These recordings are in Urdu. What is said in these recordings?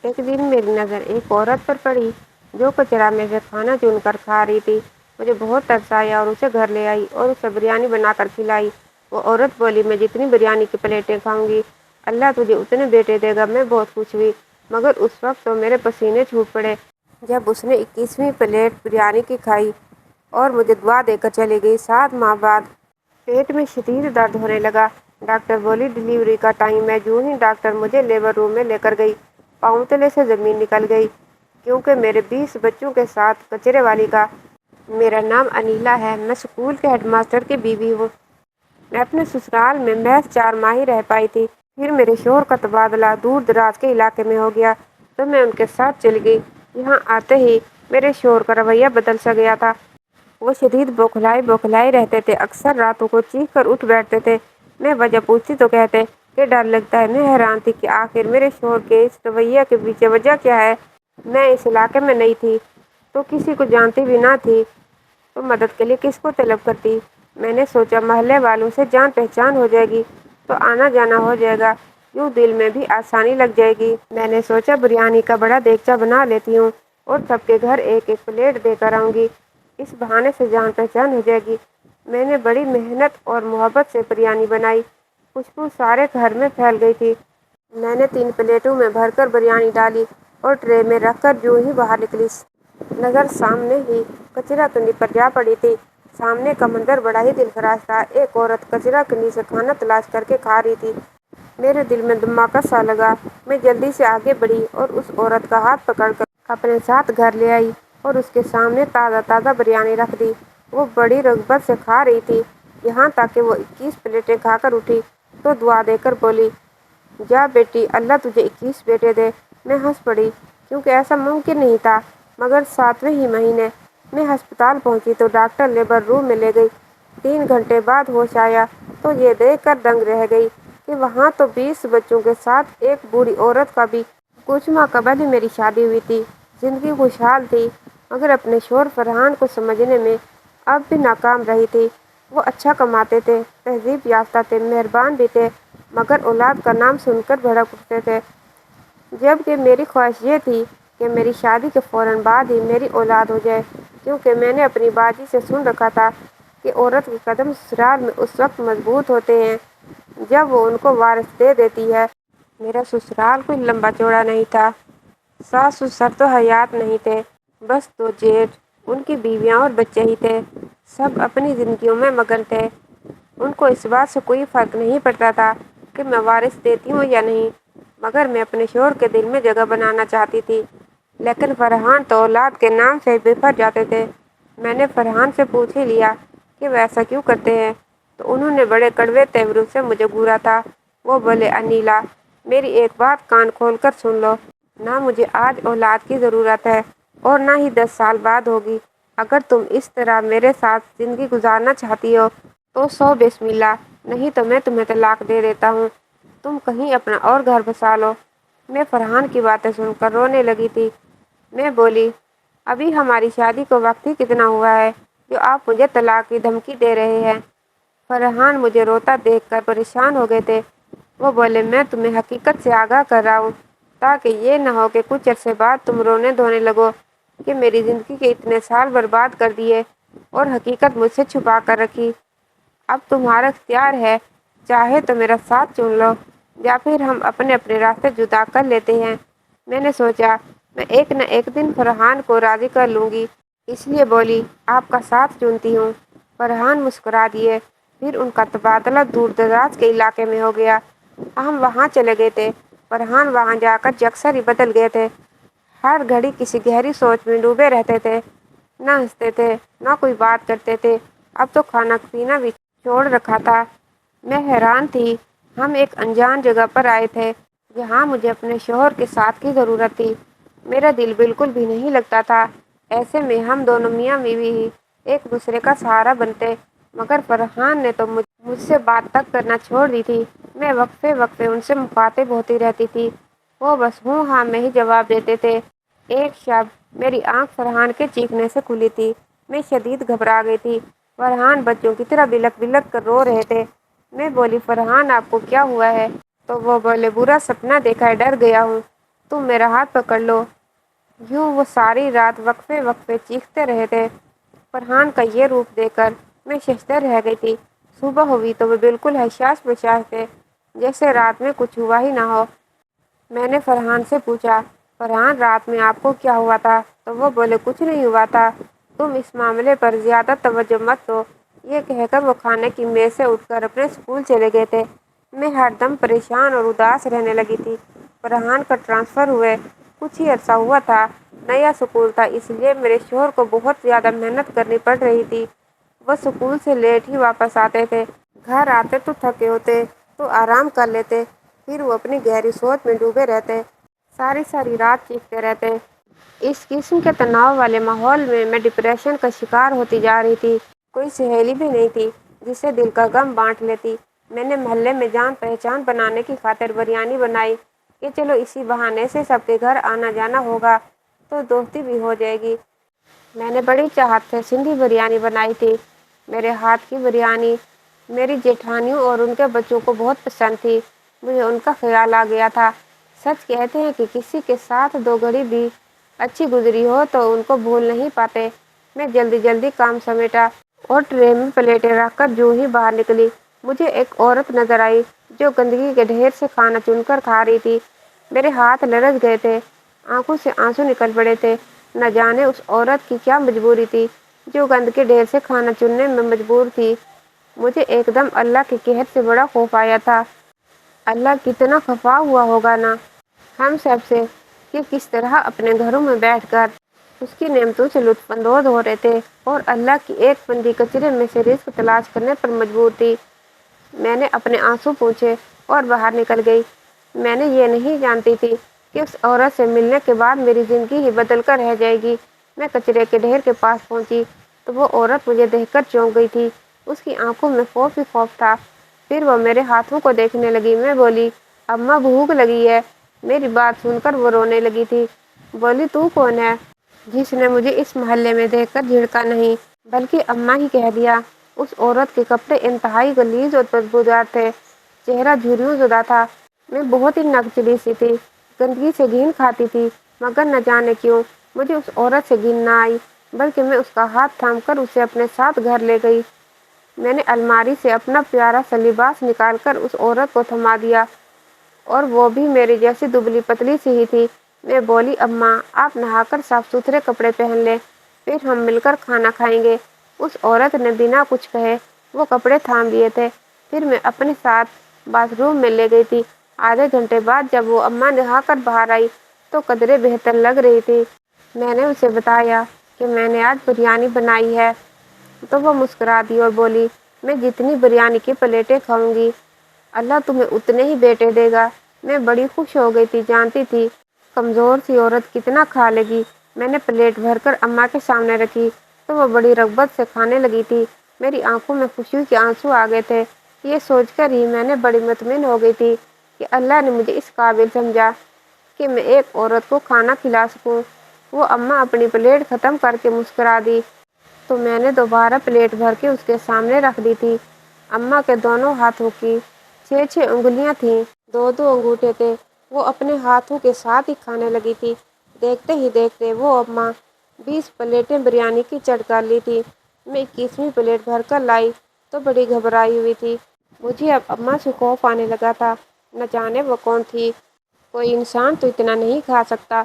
ایک دن میری نظر ایک عورت پر پڑی جو کچرا میں سے کھانا چن کر کھا رہی تھی۔ مجھے بہت ترس آیا اور اسے گھر لے آئی اور اسے بریانی بنا کر کھلائی۔ وہ عورت بولی، میں جتنی بریانی کی پلیٹیں کھاؤں گی اللہ تجھے اتنے بیٹے دے گا۔ میں بہت خوش ہوئی، مگر اس وقت تو میرے پسینے چھوٹ پڑے جب اس نے 21ویں پلیٹ بریانی کی کھائی اور مجھے دعا دے کر چلی گئی۔ 7 ماہ بعد پیٹ میں شدید درد ہونے لگا۔ ڈاکٹر بولی ڈلیوری کا ٹائم ہے۔ جو ہی ڈاکٹر مجھے لیبر روم میں لے کر گئی، پاؤں تلے سے زمین نکل گئی، کیونکہ میرے 20 بچوں کے ساتھ کچرے والی کا۔ میرا نام انیلا ہے، میں اسکول کے ہیڈ ماسٹر کی بیوی ہوں۔ میں اپنے سسرال میں محض 4 ماہ ہی رہ پائی تھی، پھر میرے شوہر کا تبادلہ دور دراز کے علاقے میں ہو گیا تو میں ان کے ساتھ چلی گئی۔ یہاں آتے ہی میرے شوہر کا رویہ بدل سا گیا تھا۔ وہ شدید بوکھلائے رہتے تھے، اکثر راتوں کو چیخ کر اٹھ بیٹھتے تھے۔ میں وجہ پوچھتی تو کہتے کہ ڈر لگتا ہے۔ میں حیران تھی کہ آخر میرے شوہر کے اس رویے کے پیچھے وجہ کیا ہے۔ میں اس علاقے میں نئی تھی تو کسی کو جانتی بھی نہ تھی، تو مدد کے لیے کس کو طلب کرتی۔ میں نے سوچا محلے والوں سے جان پہچان ہو جائے گی تو آنا جانا ہو جائے گا، یوں دل میں بھی آسانی لگ جائے گی۔ میں نے سوچا بریانی کا بڑا دیگچہ بنا لیتی ہوں اور سب کے گھر ایک ایک پلیٹ دے کر آؤں گی، اس بہانے سے جان پہچان ہو جائے گی۔ میں نے بڑی محنت اور محبت سے بریانی بنائی، خوشبو سارے گھر میں پھیل گئی تھی۔ میں نے 3 پلیٹوں میں بھر کر بریانی ڈالی اور ٹرے میں رکھ کر جو ہی باہر نکلی، نظر سامنے ہی کچرا کنڈی پر جا پڑی تھی۔ سامنے کا منظر بڑا ہی دلخراش تھا۔ ایک عورت کچرا کنڈی سے کھانا تلاش کر کے کھا رہی تھی۔ میرے دل میں دھماکہ سا لگا۔ میں جلدی سے آگے بڑھی اور اس عورت کا ہاتھ پکڑ کر اپنے ساتھ گھر لے آئی اور اس کے سامنے تازہ بریانی رکھ دی۔ وہ بڑی رغبت سے کھا رہی تھی، یہاں تک کہ وہ 21 پلیٹیں کھا کر اٹھی تو دعا دے کر بولی، جا بیٹی، اللہ تجھے 21 بیٹے دے۔ میں ہنس پڑی، کیونکہ ایسا ممکن نہیں تھا، مگر 7ویں ہی مہینے میں ہسپتال پہنچی تو ڈاکٹر لیبر روم میں لے گئی۔ 3 گھنٹے بعد ہوش آیا تو یہ دیکھ کر دنگ رہ گئی کہ وہاں تو 20 بچوں کے ساتھ ایک بوڑھی عورت کا بھی۔ کچھ ماہ قبل ہی میری شادی ہوئی تھی، زندگی خوشحال تھی، مگر اپنے شوہر فرحان کو سمجھنے میں اب بھی ناکام رہی تھی۔ وہ اچھا کماتے تھے، تہذیب یافتہ تھے، مہربان بھی تھے، مگر اولاد کا نام سن کر بھڑک اٹھتے تھے، جبکہ میری خواہش یہ تھی کہ میری شادی کے فوراً بعد ہی میری اولاد ہو جائے، کیونکہ میں نے اپنی باجی سے سن رکھا تھا کہ عورت کے قدم سسرال میں اس وقت مضبوط ہوتے ہیں جب وہ ان کو وارث دے دیتی ہے۔ میرا سسرال کوئی لمبا چوڑا نہیں تھا، ساس سسر تو حیات نہیں تھے، بس 2 جیٹھ، ان کی بیویاں اور بچے ہی تھے۔ سب اپنی زندگیوں میں مگن تھے، ان کو اس بات سے کوئی فرق نہیں پڑتا تھا کہ میں وارث دیتی ہوں یا نہیں، مگر میں اپنے شوہر کے دل میں جگہ بنانا چاہتی تھی۔ لیکن فرحان تو اولاد کے نام سے بفر جاتے تھے۔ میں نے فرحان سے پوچھ ہی لیا کہ وہ ایسا کیوں کرتے ہیں تو انہوں نے بڑے کڑوے تیوروں سے مجھے گھورا تھا۔ وہ بولے، انیلا، میری ایک بات کان کھول کر سن لو، نہ مجھے آج اولاد کی ضرورت ہے اور نہ ہی 10 سال بعد ہوگی۔ اگر تم اس طرح میرے ساتھ زندگی گزارنا چاہتی ہو تو سو بسم اللہ، نہیں تو میں تمہیں طلاق دے دیتا ہوں، تم کہیں اپنا اور گھر بسا لو۔ میں فرحان کی باتیں سن کر رونے لگی تھی۔ میں بولی، ابھی ہماری شادی کو وقت ہی کتنا ہوا ہے جو آپ مجھے طلاق کی دھمکی دے رہے ہیں۔ فرحان مجھے روتا دیکھ کر پریشان ہو گئے تھے۔ وہ بولے، میں تمہیں حقیقت سے آگاہ کر رہا ہوں تاکہ یہ نہ ہو کہ کچھ عرصے بعد تم رونے دھونے لگو کہ میری زندگی کے اتنے سال برباد کر دیے اور حقیقت مجھ سے چھپا کر رکھی۔ اب تمہارا اختیار ہے، چاہے تو میرا ساتھ چن لو یا پھر ہم اپنے اپنے راستے جدا کر لیتے ہیں۔ میں نے سوچا میں ایک نہ ایک دن فرحان کو راضی کر لوں گی، اس لیے بولی، آپ کا ساتھ چنتی ہوں۔ فرحان مسکرا دیے، پھر ان کا تبادلہ دور دراز کے علاقے میں ہو گیا۔ ہم وہاں چلے گئے تھے۔ فرحان وہاں جا کر یکسر ہی بدل گئے تھے، ہر گھڑی کسی گہری سوچ میں ڈوبے رہتے تھے، نہ ہنستے تھے نہ کوئی بات کرتے تھے، اب تو کھانا پینا بھی چھوڑ رکھا تھا۔ میں حیران تھی، ہم ایک انجان جگہ پر آئے تھے جہاں مجھے اپنے شوہر کے ساتھ کی ضرورت تھی۔ میرا دل بالکل بھی نہیں لگتا تھا، ایسے میں ہم دونوں میاں بیوی ہی ایک دوسرے کا سہارا بنتے، مگر فرحان نے تو مجھ سے بات تک کرنا چھوڑ دی تھی۔ میں وقفے ان سے مخاطب ہوتی رہتی تھی، وہ بس ہوں ہاں میں ہی جواب دیتے تھے۔ ایک شب میری آنکھ فرحان کے چیخنے سے کھلی تھی، میں شدید گھبرا گئی تھی۔ فرحان بچوں کی طرح بلک بلک کر رو رہے تھے۔ میں بولی، فرحان آپ کو کیا ہوا ہے؟ تو وہ بولے، برا سپنا دیکھا ہے، ڈر گیا ہوں۔ تم میرا ہاتھ پکڑ لو۔ یوں وہ ساری رات وقفے وقفے چیختے رہے تھے۔ فرحان کا یہ روپ دیکھ کر میں ششدر رہ گئی تھی۔ صبح ہوئی تو وہ بالکل حساس مزاج تھے، جیسے رات میں کچھ ہوا ہی نہ ہو۔ میں نے فرحان سے پوچھا، فرحان رات میں آپ کو کیا ہوا تھا؟ تو وہ بولے، کچھ نہیں ہوا تھا، تم اس معاملے پر زیادہ توجہ مت دو۔ یہ کہہ کر وہ کھانے کی میز سے اٹھ کر اپنے اسکول چلے گئے تھے۔ میں ہر دم پریشان اور اداس رہنے لگی تھی۔ فرحان کا ٹرانسفر ہوئے کچھ ہی عرصہ ہوا تھا، نیا اسکول تھا، اس لیے میرے شوہر کو بہت زیادہ محنت کرنی پڑ رہی تھی۔ وہ اسکول سے لیٹ ہی واپس آتے تھے، گھر آتے تو تھکے ہوتے تو آرام کر لیتے، پھر وہ اپنی گہری سوچ میں ڈوبے رہتے، ساری رات چیختے رہتے۔ اس قسم کے تناؤ والے ماحول میں میں ڈپریشن کا شکار ہوتی جا رہی تھی۔ کوئی سہیلی بھی نہیں تھی جس سے دل کا غم بانٹ لیتی۔ میں نے محلے میں جان پہچان بنانے کی خاطر بریانی بنائی کہ چلو اسی بہانے سے سب کے گھر آنا جانا ہوگا تو دوستی بھی ہو جائے گی۔ میں نے بڑی چاہت سے سندھی بریانی بنائی تھی۔ میرے ہاتھ کی بریانی میری جیٹھانیوں اور ان کے بچوں کو بہت پسند تھی۔ مجھے ان کا خیال آ گیا تھا۔ سچ کہتے ہیں کہ کسی کے ساتھ دو گھڑی بھی اچھی گزری ہو تو ان کو بھول نہیں پاتے۔ میں جلدی کام سمیٹا اور ٹرے میں پلیٹیں رکھ کر جو ہی باہر نکلی، مجھے ایک عورت نظر آئی جو گندگی کے ڈھیر سے کھانا چن کر کھا رہی تھی۔ میرے ہاتھ لرز گئے تھے، آنکھوں سے آنسو نکل پڑے تھے۔ نہ جانے اس عورت کی کیا مجبوری تھی جو گند کے ڈھیر سے کھانا چننے میں مجبور تھی۔ مجھے ایک دم اللہ کے قہر سے بڑا خوف آیا تھا۔ اللہ کتنا خفا ہوا ہوگا نا ہم سب سے کہ کس طرح اپنے گھروں میں بیٹھ کر اس کی نعمتوں سے لطف اندوز ہو رہے تھے اور اللہ کی ایک پنڈی کچرے میں سے رزق تلاش کرنے پر مجبور تھی۔ میں نے اپنے آنسو پوچھے اور باہر نکل گئی۔ میں نے یہ نہیں جانتی تھی کہ اس عورت سے ملنے کے بعد میری زندگی ہی بدل کر رہ جائے گی۔ میں کچرے کے ڈھیر کے پاس پہنچی تو وہ عورت مجھے دیکھ کر چونک گئی تھی۔ اس کی آنکھوں میں خوف ہی خوف تھا۔ پھر وہ میرے ہاتھوں کو دیکھنے لگی۔ میں بولی، اماں بھوک لگی ہے۔ میری بات سن کر وہ رونے لگی تھی۔ بولی، تو کون ہے جس نے مجھے اس محلے میں دیکھ کر جھڑکا نہیں بلکہ اماں ہی کہہ دیا؟ اس عورت کے کپڑے انتہائی غلیظ اور بدبودار تھے، چہرہ جھریوں زدہ تھا۔ میں بہت ہی نکچلی سی تھی، گندگی سے گھن کھاتی تھی، مگر نہ جانے کیوں مجھے اس عورت سے گھن نہ آئی بلکہ میں اس کا ہاتھ تھام کر اسے اپنے ساتھ گھر لے گئی۔ میں نے الماری سے اپنا پیارا سا لباس نکال کر اس عورت کو تھما دیا اور وہ بھی میری جیسی دبلی پتلی سی ہی تھی۔ میں بولی، اماں آپ نہا کر صاف ستھرے کپڑے پہن لیں، پھر ہم مل کر کھانا کھائیں گے۔ اس عورت نے بنا کچھ کہے وہ کپڑے تھام لیے تھے۔ پھر میں اپنے ساتھ باتھ روم میں لے گئی تھی۔ آدھے گھنٹے بعد جب وہ اماں نہا کر باہر آئی تو قدرے بہتر لگ رہی تھی۔ میں نے اسے بتایا کہ میں نے آج بریانی بنائی ہے تو وہ مسکرا دی اور بولی، میں جتنی بریانی کی پلیٹیں کھاؤں گی اللہ تمہیں اتنے ہی بیٹے دے گا۔ میں بڑی خوش ہو گئی تھی، جانتی تھی کمزور سی عورت کتنا کھا لے گی۔ میں نے پلیٹ بھر کر اماں کے سامنے رکھی تو وہ بڑی رغبت سے کھانے لگی تھی۔ میری آنکھوں میں خوشی کے آنسو آ گئے تھے۔ یہ سوچ کر ہی میں نے بڑی مطمئن ہو گئی تھی کہ اللہ نے مجھے اس قابل سمجھا کہ میں ایک عورت کو کھانا کھلا سکوں۔ وہ اماں اپنی پلیٹ ختم کر کے مسکرا دی تو میں نے دوبارہ پلیٹ بھر کے اس کے سامنے رکھ دی تھی۔ اماں کے دونوں ہاتھوں کی 6 انگلیاں تھیں، 2 انگوٹھے تھے۔ وہ اپنے ہاتھوں کے ساتھ ہی کھانے لگی تھی۔ دیکھتے ہی دیکھتے وہ اماں 20 پلیٹیں بریانی کی چڑھ کر لی تھی۔ میں 21ویں پلیٹ بھر کر لائی تو بڑی گھبرائی ہوئی تھی۔ مجھے اب اماں سے خوف آنے لگا تھا، نہ جانے وہ کون تھی۔ کوئی انسان تو اتنا نہیں کھا سکتا۔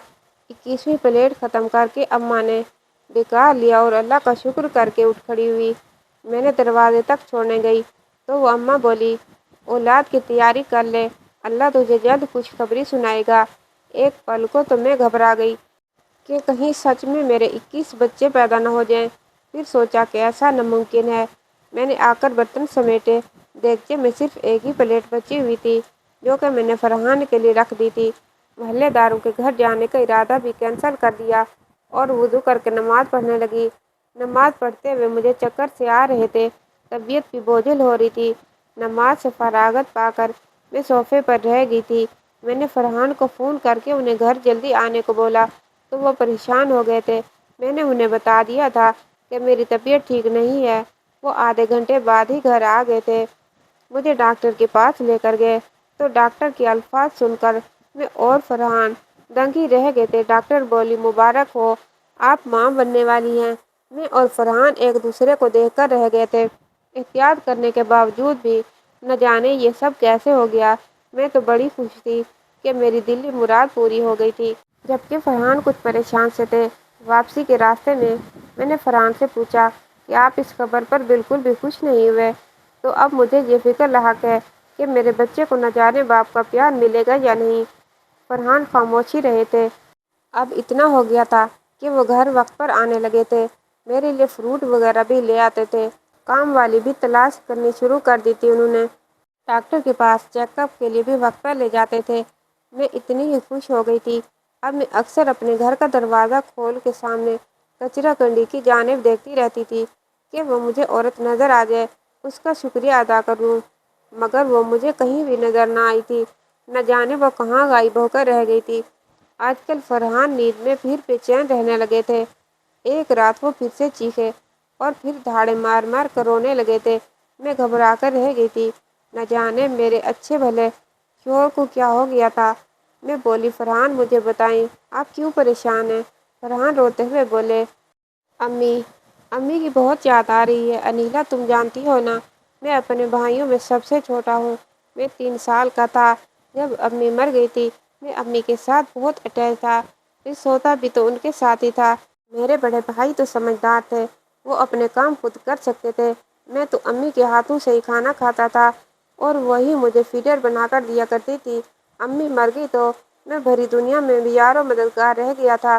21ویں پلیٹ ختم کر کے اماں نے ڈکار لیا اور اللہ کا شکر کر کے اٹھ کھڑی ہوئی۔ میں نے دروازے تک چھوڑنے گئی تو وہ اماں بولی، اولاد کی تیاری کر لے، اللہ تجھے جلد خوشخبری سنائے گا۔ ایک پل کو تو میں گھبرا گئی کہ کہیں سچ میں میرے 21 بچے پیدا نہ ہو جائیں۔ پھر سوچا کہ ایسا ناممکن ہے۔ میں نے آ کر برتن سمیٹے، دیگچے میں صرف ایک ہی پلیٹ بچی ہوئی تھی جو کہ میں نے فرحان کے لیے رکھ دی تھی۔ محلے داروں کے گھر جانے کا ارادہ بھی کینسل کر دیا اور وضو کر کے نماز پڑھنے لگی۔ نماز پڑھتے ہوئے مجھے چکر سے آ رہے تھے، طبیعت بھی بوجھل ہو رہی تھی۔ نماز سے فراغت پا کر میں صوفے پر رہ گئی تھی۔ میں نے فرحان کو فون کر کے انہیں گھر جلدی آنے کو بولا تو وہ پریشان ہو گئے تھے۔ میں نے انہیں بتا دیا تھا کہ میری طبیعت ٹھیک نہیں ہے۔ وہ آدھے گھنٹے بعد ہی گھر آ گئے تھے۔ مجھے ڈاکٹر کے پاس لے کر گئے تو ڈاکٹر کے الفاظ سن کر میں اور فرحان دنگ ہی رہ گئے تھے۔ ڈاکٹر بولی، مبارک ہو، آپ ماں بننے والی ہیں۔ میں اور فرحان ایک دوسرے کو دیکھ کر رہ گئے تھے۔ احتیاط کرنے کے باوجود بھی نہ جانے یہ سب کیسے ہو گیا۔ میں تو بڑی خوش تھی کہ میری دلی مراد پوری ہو گئی تھی، جبکہ فرحان کچھ پریشان سے تھے۔ واپسی کے راستے میں نے فرحان سے پوچھا کہ آپ اس خبر پر بالکل بھی خوش نہیں ہوئے؟ تو اب مجھے یہ فکر لاحق ہے کہ میرے بچے کو نہ جانے باپ کا پیار ملے گا یا نہیں۔ فرحان خاموش ہی رہے تھے۔ اب اتنا ہو گیا تھا کہ وہ گھر وقت پر آنے لگے تھے، میرے لیے فروٹ وغیرہ بھی لے آتے تھے۔ کام والی بھی تلاش کرنی شروع کر دی تھی انہوں نے۔ ڈاکٹر کے پاس چیک اپ کے لیے بھی وقت پر لے جاتے تھے۔ میں اتنی ہی خوش ہو گئی تھی۔ اب میں اکثر اپنے گھر کا دروازہ کھول کے سامنے کچرا کنڈی کی جانب دیکھتی رہتی تھی کہ وہ مجھے عورت نظر آ جائے، اس کا شکریہ ادا کروں، مگر وہ مجھے کہیں بھی نظر نہ آئی تھی۔ نہ جانے وہ کہاں غائب ہو کر رہ گئی تھی۔ آج کل فرحان نیند میں پھر بے چین رہنے لگے تھے۔ ایک رات وہ پھر سے چیخے اور پھر دھاڑے مار مار کر رونے لگے تھے۔ میں گھبرا کر رہ گئی تھی، نہ جانے میرے اچھے بھلے شوہر کو کیا ہو گیا تھا۔ میں بولی، فرحان مجھے بتائیں، آپ کیوں پریشان ہیں؟ فرحان روتے ہوئے بولے، امی کی بہت یاد آ رہی ہے۔ انیلا، تم جانتی ہو نا، میں اپنے بھائیوں میں سب سے چھوٹا ہوں۔ میں 3 سال کا تھا جب امی مر گئی تھی۔ میں امی کے ساتھ بہت اٹیچ تھا، میں سوتا بھی تو ان کے ساتھ ہی تھا۔ میرے بڑے بھائی تو سمجھدار تھے، وہ اپنے کام خود کر سکتے تھے۔ میں تو امی کے ہاتھوں سے ہی کھانا کھاتا تھا اور وہی مجھے فیڈر بنا کر دیا کرتی تھی۔ امی مر گئی تو میں بھری دنیا میں یار و مددگار رہ گیا تھا۔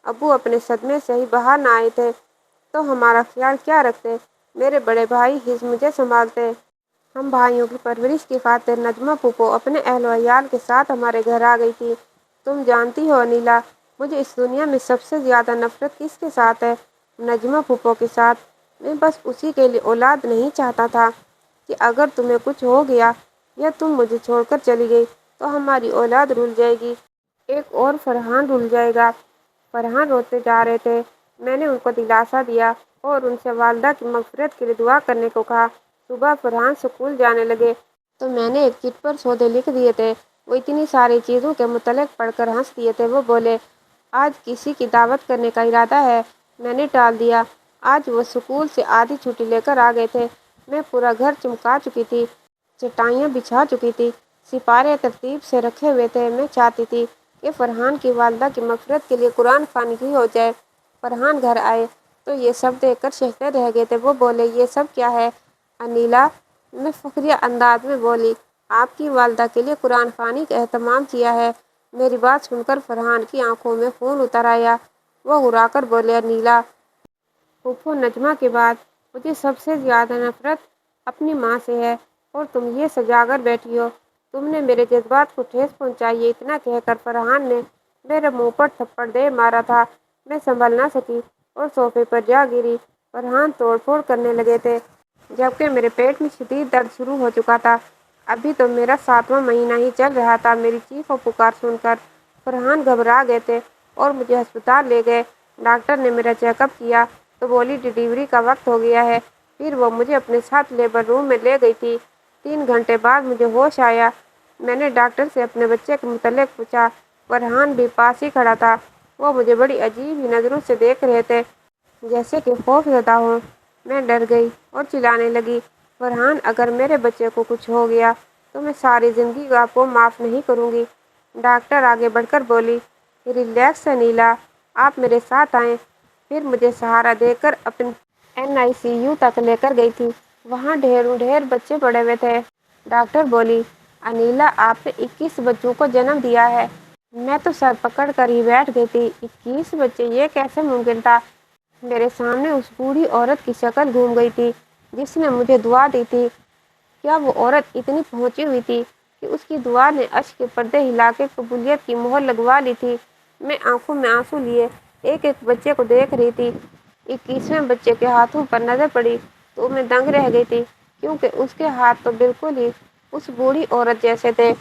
ابو اپنے صدمے سے ہی باہر نہ آئے تھے تو ہمارا خیال کیا رکھتے؟ میرے بڑے بھائی ہی مجھے سنبھالتے۔ ہم بھائیوں کی پرورش کی خاطر نجمہ پھوپھو اپنے اہل و عیال کے ساتھ ہمارے گھر آ گئی تھی۔ تم جانتی ہو انیلا، مجھے اس دنیا میں سب سے زیادہ نفرت کس کے ساتھ ہے؟ نجمہ پھوپھو کے ساتھ۔ میں بس اسی کے لیے اولاد نہیں چاہتا تھا کہ اگر تمہیں کچھ ہو گیا یا تم مجھے چھوڑ کر چلی گئی تو ہماری اولاد رل جائے گی، ایک اور فرحان رل جائے گا۔ فرحان روتے جا رہے تھے۔ میں نے ان کو دلاسا دیا اور ان سے والدہ کی مغفرت کے لیے دعا کرنے کو کہا۔ صبح فرحان اسکول جانے لگے تو میں نے ایک چٹ پر سودے لکھ دیے تھے۔ وہ اتنی ساری چیزوں کے متعلق پڑھ کر ہنس دیے تھے۔ وہ بولے، آج کسی کی دعوت کرنے کا ارادہ ہے؟ میں نے ٹال دیا۔ آج وہ اسکول سے آدھی چھٹی لے کر آ گئے تھے۔ میں پورا گھر چمکا چکی تھی، چٹائیاں بچھا چکی تھی، سپارے ترتیب سے رکھے ہوئے تھے۔ میں چاہتی تھی کہ فرحان کی والدہ کی مغفرت کے لیے قرآن خوانی کی ہو جائے۔ فرحان گھر آئے تو یہ سب دیکھ کر چہکتے رہ گئے تھے۔ وہ بولے، یہ سب کیا ہے انیلا؟ میں فخریہ انداز میں بولی، آپ کی والدہ کے لیے قرآن خوانی کا اہتمام کیا ہے۔ میری بات سن کر فرحان کی آنکھوں میں خون اتر آیا۔ وہ ہرا کر بولے، انیلا، پھوپھو نجمہ کے بعد مجھے سب سے زیادہ نفرت اپنی ماں سے ہے اور تم یہ سجا کر بیٹھی ہو۔ تم نے میرے جذبات کو ٹھیس پہنچائی ہے۔ اتنا کہہ کر فرحان نے میرے منہ پر تھپڑ دے مارا تھا۔ میں سنبھل نہ سکی اور صوفے پر جا گری۔ فرحان توڑ پھوڑ کرنے لگے تھے جبکہ میرے پیٹ میں شدید درد شروع ہو چکا تھا۔ ابھی تو میرا 7واں مہینہ ہی چل رہا تھا۔ میری چیخ و پکار سن کر فرحان گھبرا گئے تھے اور مجھے ہسپتال لے گئے۔ ڈاکٹر نے میرا چیک اپ کیا تو بولی ڈلیوری کا وقت ہو گیا ہے۔ پھر وہ مجھے اپنے ساتھ لیبر روم میں لے گئی تھی۔ 3 گھنٹے بعد مجھے ہوش آیا۔ میں نے ڈاکٹر سے اپنے بچے کے متعلق پوچھا۔ فرحان بھی پاس ہی کھڑا تھا۔ وہ مجھے بڑی عجیب ہی نظروں سے دیکھ رہے تھے، جیسے کہ خوف زدہ ہوں۔ میں ڈر گئی اور چلانے لگی، فرحان، اگر میرے بچے کو کچھ ہو گیا تو میں ساری زندگی آپ کو معاف نہیں کروں گی۔ ڈاکٹر آگے بڑھ کر بولی، ریلیکس انیلا، آپ میرے ساتھ آئیں۔ پھر مجھے سہارا دے کر اپنے NICU تک لے کر گئی تھی۔ وہاں ڈھیروں ڈھیر بچے پڑے ہوئے تھے۔ ڈاکٹر بولی، انیلا، آپ نے 21 بچوں کو جنم دیا ہے۔ میں تو سر پکڑ کر ہی بیٹھ گئی تھی۔ 21 بچے، یہ کیسے ممکن تھا؟ میرے سامنے اس بوڑھی عورت کی شکل گھوم گئی تھی جس نے مجھے دعا دی تھی۔ کیا وہ عورت اتنی پہنچی ہوئی تھی کہ اس کی دعا نے اشک کے پردے ہلا کے قبولیت کی مہر لگوا لی تھی؟ میں آنکھوں میں آنسو لیے ایک ایک بچے کو دیکھ رہی تھی۔ 21ویں بچے کے ہاتھوں پر نظر پڑی تو میں دنگ رہ گئی تھی، کیونکہ اس کے ہاتھ تو بالکل ہی اس بوڑھی عورت جیسے تھے۔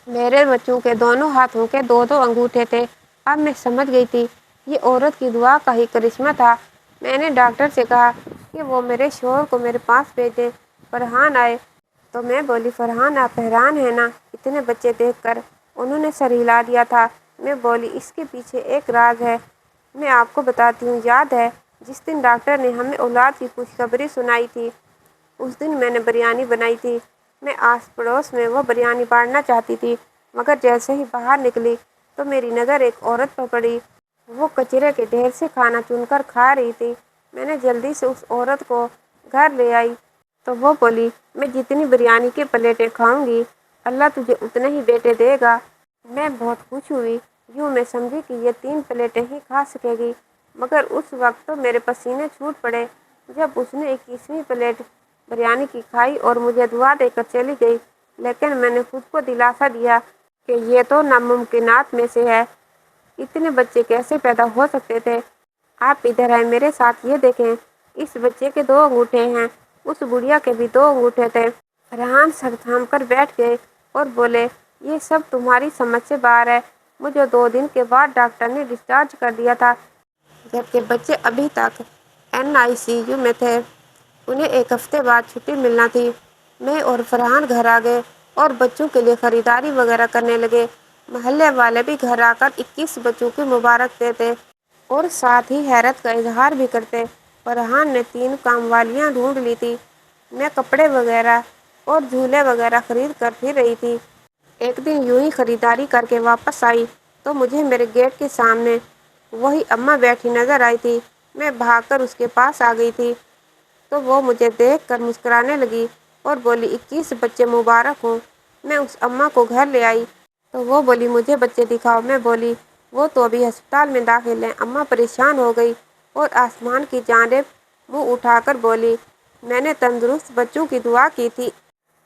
میرے بچوں کے دونوں ہاتھوں کے 2 انگوٹھے تھے۔ اب میں سمجھ گئی تھی یہ عورت کی دعا کا ہی کرشمہ تھا۔ میں نے ڈاکٹر سے کہا کہ وہ میرے شوہر کو میرے پاس بھیج دیں۔ فرحان آئے تو میں بولی، فرحان، آپ حیران ہیں نا اتنے بچے دیکھ کر؟ انہوں نے سر ہلا دیا تھا۔ میں بولی اس کے پیچھے ایک راز ہے، میں آپ کو بتاتی ہوں۔ یاد ہے جس دن ڈاکٹر نے ہمیں اولاد کی خوشخبری سنائی تھی، اس دن میں نے بریانی بنائی تھی۔ میں آس پڑوس میں وہ بریانی بانٹنا چاہتی تھی، مگر جیسے ہی باہر نکلی تو میری نظر ایک عورت پر پڑی۔ وہ کچرے کے ڈھیر سے کھانا چن کر کھا رہی تھی۔ میں نے جلدی سے اس عورت کو گھر لے آئی تو وہ بولی، میں جتنی بریانی کی پلیٹیں کھاؤں گی اللہ تجھے اتنے ہی بیٹے دے گا۔ میں بہت خوش ہوئی، یوں میں سمجھی کہ یہ 3 پلیٹیں ہی کھا سکے گی، مگر اس وقت تو میرے پسینے چھوٹ پڑے جب اس نے 21ویں پلیٹ بریانی کی کھائی اور مجھے دعا دے کر چلی گئی۔ لیکن میں نے خود کو دلاسا دیا کہ یہ تو ناممکنات میں سے ہے، اتنے بچے کیسے پیدا ہو سکتے تھے؟ آپ ادھر آئیں، میرے ساتھ یہ دیکھیں، اس بچے کے 2 انگوٹھے ہیں، اس بڑھیا کے بھی 2 انگوٹھے تھے۔ فرحان سر تھام کر بیٹھ گئے اور بولے، یہ سب تمہاری سمجھ سے باہر ہے۔ مجھے 2 دن کے بعد ڈاکٹر نے ڈسچارج کر دیا تھا، جبکہ بچے ابھی تک NICU میں تھے۔ انہیں 1 ہفتے بعد چھٹی ملنا تھی۔ میں اور فرحان گھر آ گئے اور بچوں کے لیے خریداری وغیرہ کرنے لگے۔ محلے والے بھی گھر آ کر 21 بچوں کی مبارک دیتے اور ساتھ ہی حیرت کا اظہار بھی کرتے۔ فرحان نے 3 کام والیاں ڈھونڈ لی تھی۔ میں کپڑے وغیرہ اور جھولے وغیرہ خرید کر پھر رہی تھی۔ ایک دن یوں ہی خریداری کر کے واپس آئی تو مجھے میرے گیٹ کے سامنے وہی اماں بیٹھی نظر آئی تھی۔ میں بھاگ کر اس کے پاس آ گئی تھی تو وہ مجھے دیکھ کر مسکرانے لگی اور بولی، 21 بچے مبارک ہوں۔ میں اس اماں کو گھر لے آئی تو وہ بولی، مجھے بچے دکھاؤ۔ میں بولی، وہ تو ابھی ہسپتال میں داخل ہیں۔ اماں پریشان ہو گئی اور آسمان کی جانب منہ اٹھا کر بولی، میں نے تندرست بچوں کی دعا کی تھی،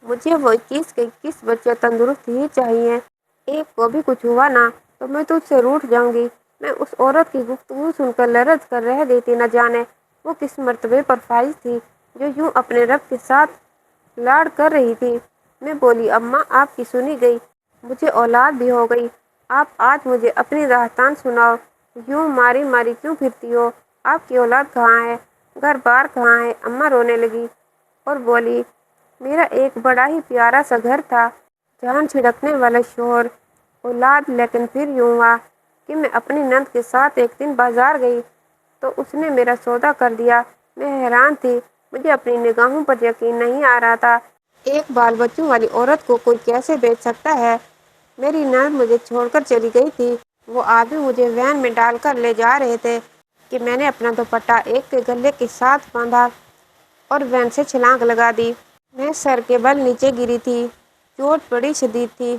مجھے وہ 21 کے 21 بچے تندرست ہی چاہیے، ایک کو بھی کچھ ہوا نا تو میں تجھ سے روٹھ جاؤں گی۔ میں اس عورت کی گفتگو سن کر لرز کر رہ گئی تھی۔ نہ جانے وہ کس مرتبے پر فائز تھی جو یوں اپنے رب کے ساتھ لاڑ کر رہی تھی۔ میں بولی، اماں آپ کی سنی گئی، مجھے اولاد بھی ہو گئی، آپ آج مجھے اپنی داستان سناؤ، یوں ماری ماری کیوں پھرتی ہو؟ آپ کی اولاد کہاں ہے؟ گھر بار کہاں ہے؟ اماں رونے لگی اور بولی، میرا ایک بڑا ہی پیارا سا گھر تھا، جان چھڑکنے والا شوہر، اولاد، لیکن پھر یوں ہوا کہ میں اپنی نند کے ساتھ ایک دن بازار گئی تو اس نے میرا سودا کر دیا۔ میں حیران تھی، مجھے اپنی نگاہوں پر یقین نہیں آ رہا تھا۔ ایک بال بچوں والی عورت کو کوئی کیسے بیچ سکتا ہے؟ میری نند مجھے چھوڑ کر چلی گئی تھی۔ وہ آدمی مجھے وین میں ڈال کر لے جا رہے تھے کہ میں نے اپنا دوپٹہ ایک کے گلے کے ساتھ باندھا اور وین سے چھلانگ لگا دی۔ میں سر کے بل نیچے گری تھی، چوٹ بڑی شدید تھی،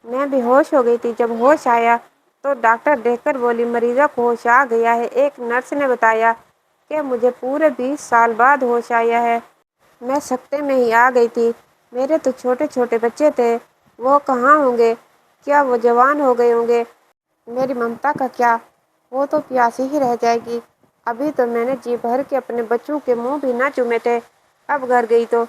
میں بے ہوش ہو گئی تھی۔ جب ہوش آیا تو ڈاکٹر دیکھ کر بولی، مریضہ کو ہوش آ گیا ہے۔ ایک نرس نے بتایا کہ مجھے پورے 20 سال بعد ہوش آیا ہے۔ میں سکتے میں ہی آ گئی تھی۔ میرے تو چھوٹے چھوٹے بچے تھے، وہ کہاں ہوں گے؟ کیا وہ جوان ہو گئے ہوں گے؟ میری ممتا کا کیا؟ وہ تو پیاسی ہی رہ جائے گی۔ ابھی تو میں نے جی بھر کے اپنے بچوں کے منہ بھی نہ چومے تھے، اب گھر گئی تو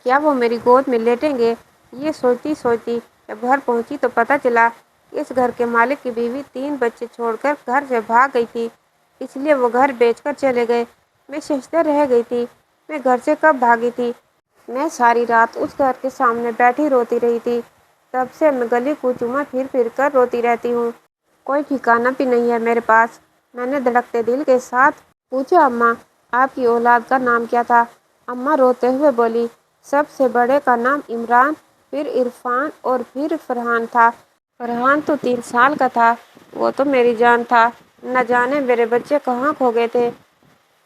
کیا وہ میری گود میں لیٹیں گے؟ یہ سوچتی سوچتی جب گھر پہنچی تو پتہ چلا کہ اس گھر کے مالک کی بیوی 3 بچے چھوڑ کر گھر سے بھاگ گئی تھی، اس لیے وہ گھر بیچ کر چلے گئے۔ میں ششدر رہ گئی تھی، میں گھر سے کب بھاگی تھی؟ میں ساری رات اس گھر کے سامنے بیٹھی روتی رہی تھی، تب سے میں گلی کوچوں میں پھر پھر کر روتی رہتی ہوں، کوئی ٹھکانہ بھی نہیں ہے میرے پاس۔ میں نے دھڑکتے دل کے ساتھ پوچھا، اماں آپ کی اولاد کا نام کیا تھا؟ اماں روتے ہوئے بولی، سب سے بڑے کا نام عمران، پھر عرفان اور پھر فرحان تھا۔ فرحان تو 3 سال کا تھا، وہ تو میری جان تھا، نہ جانے میرے بچے کہاں کھو گئے تھے۔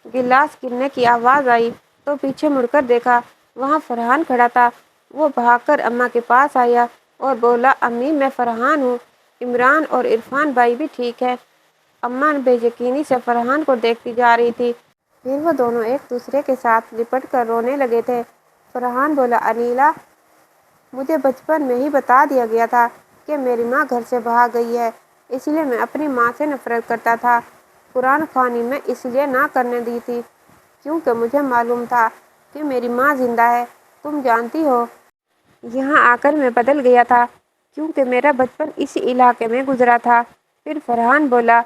گلاس گرنے کی آواز آئی تو پیچھے مڑ کر دیکھا، وہاں فرحان کھڑا تھا۔ وہ بھاگ کر اماں کے پاس آیا اور بولا، امی میں فرحان ہوں، عمران اور عرفان بھائی بھی ٹھیک ہے۔ اماں بے یقینی سے فرحان کو دیکھتی جا رہی تھی، پھر وہ دونوں ایک دوسرے کے ساتھ لپٹ کر رونے لگے تھے۔ فرحان بولا، انیلا، مجھے بچپن میں ہی بتا دیا گیا تھا کہ میری ماں گھر سے بھاگ گئی ہے، اس لیے میں اپنی ماں سے نفرت کرتا تھا۔ قرآن خوانی میں اس لیے نہ کرنے دی تھی کیونکہ مجھے معلوم تھا کہ میری ماں زندہ ہے۔ تم جانتی ہو، یہاں آ کر میں بدل گیا تھا کیونکہ میرا بچپن اسی علاقے میں گزرا تھا۔ پھر فرحان بولا،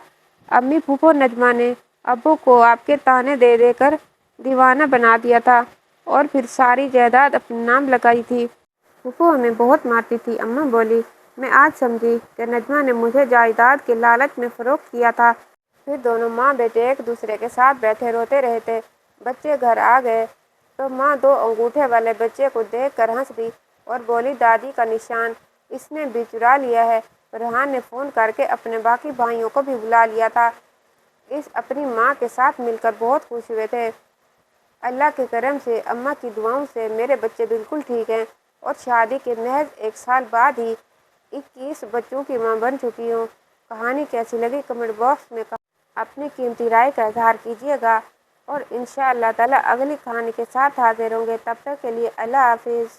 امی پھوپھو نجمہ نے ابو کو آپ کے طعنے دے دے کر دیوانہ بنا دیا تھا اور پھر ساری جائیداد اپنے نام لگائی تھی۔ پھوپھو ہمیں بہت مارتی تھی۔ اماں بولی، میں آج سمجھی کہ نجمہ نے مجھے جائیداد کے لالچ میں فروخت کیا تھا۔ پھر دونوں ماں بیٹے ایک دوسرے کے ساتھ بیٹھے روتے رہے تھے۔ بچے گھر آ گئے تو ماں دو انگوٹھے والے بچے کو دیکھ کر ہنس دی اور بولی، دادی کا نشان اس نے بھی چرا لیا ہے۔ ریحان نے فون کر کے اپنے باقی بھائیوں کو بھی بلا لیا تھا۔ اس اپنی ماں کے ساتھ مل کر بہت خوش ہوئے تھے۔ اللہ کے کرم سے، اماں کی دعاؤں سے میرے بچے بالکل ٹھیک ہیں اور شادی کے محض 1 سال بعد ہی 21 بچوں کی ماں بن چکی ہوں۔ کہانی کیسی لگی کمنٹ باکس میں اپنی قیمتی رائے کا اظہار کیجیے گا اور انشاءاللہ تعالی اگلی کہانی کے ساتھ حاضر ہوں گے۔ تب تک کے لیے اللہ حافظ۔